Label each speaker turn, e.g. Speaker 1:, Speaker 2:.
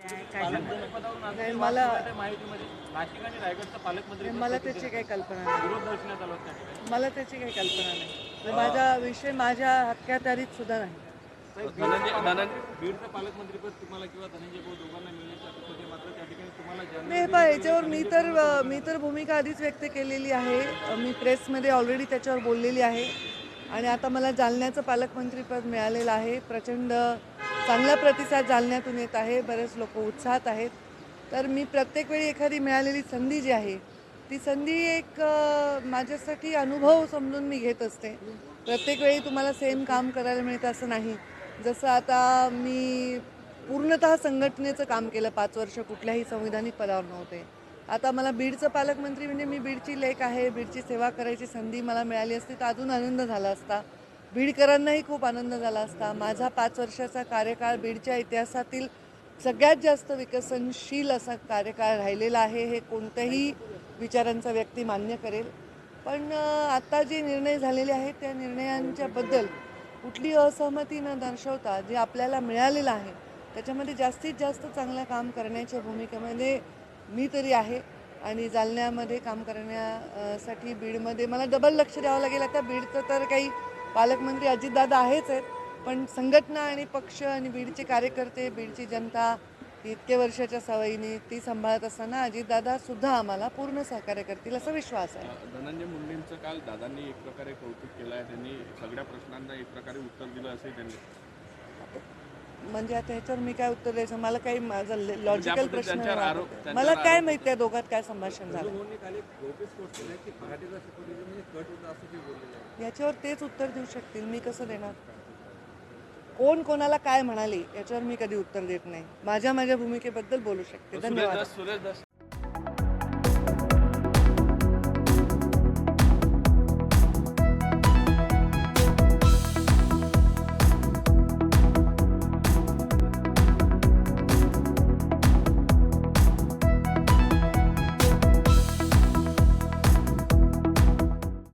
Speaker 1: नाही, मला मला त्याची काही कल्पना नाही. मला त्याची काही कल्पना नाही. माझा विषय माझ्या अखत्यारीत सुद्धा नाही.
Speaker 2: बीडचं पालकमंत्रीपद तुम्हाला किंवा धनंजय भाऊ दोघांना मिळण्याची अपेक्षा होती, मात्र त्या ठिकाणी तुम्हाला
Speaker 1: नाही पहा, याच्यावर मी तर भूमिका आधीच व्यक्त केलेली आहे. मी प्रेसमध्ये ऑलरेडी त्याच्यावर बोललेली आहे आणि आता मला जालन्याचं पालकमंत्रीपद मिळालेलं आहे. प्रचंड चांगला प्रतिसाद जालन्यातून येत आहे. बरेच लोक उत्साहात आहेत. तर मी प्रत्येक वेळी एखादी मिळालेली संधी जी आहे ती संधी एक माझ्यासाठी अनुभव समजून मी घेत असते. प्रत्येक वेळी तुम्हाला सेम काम करायला मिळतं असं नाही. जसं आता मी पूर्णतः संघटनेचं काम केलं, 5 वर्ष कुठल्याही संविधानिक पदावर नव्हते. आता मला बीडचं पालकमंत्री म्हणजे मी बीडची लेक आहे, बीडची सेवा करायची संधी मला मिळाली असती तर अजून आनंद झाला असता. बीडकरांनाही खूप आनंद झाला असता. माझा 5 वर्षाचा कार्यकाळ बीडच्या इतिहासातील सगळ्यात जास्त विकसनशील असा कार्यकाळ राहिलेला आहे, हे कोणत्याही विचारांचा व्यक्ती मान्य करेल. पण आता जे निर्णय झालेले आहेत त्या निर्णयांच्याबद्दल कुठली असहमती न दर्शवता जे आपल्याला मिळालेलं आहे त्याच्यामध्ये जास्तीत जास्त चांगलं काम करण्याच्या भूमिकेमध्ये मी तरी आहे. आणि जालन्यामध्ये काम करण्यासाठी बीडमध्ये मला डबल लक्ष द्यावं लागेल. आता बीडचं तर काही पालकमंत्री अजितदादा आहेच आहेत, पण संघटना आणि पक्ष आणि बीडचे कार्यकर्ते, बीडची जनता इतके वर्षाच्या सवयीने ती सांभाळत असताना अजितदादा सुद्धा आम्हाला पूर्ण सहकार्य करतील असा विश्वास आहे.
Speaker 2: धनंजय मुंडेंचं काल दादांनी एक प्रकारे कौतुक केलं आहे. त्यांनी सगळ्या प्रश्नांना एक प्रकारे उत्तर दिलं असे त्यांनी.
Speaker 1: म्हणजे आता ह्याच्यावर मी काय उत्तर द्यायचं? मला काही माझा लॉजिकल प्रश्न मला काय माहिती त्या दोघात काय संभाषण झालं याच्यावर तेच उत्तर देऊ शकतील. मी कसं देणार? कोण कोणाला काय म्हणाले याच्यावर मी कधी उत्तर देत नाही. माझ्या भूमिकेबद्दल बोलू शकते. धन्यवाद.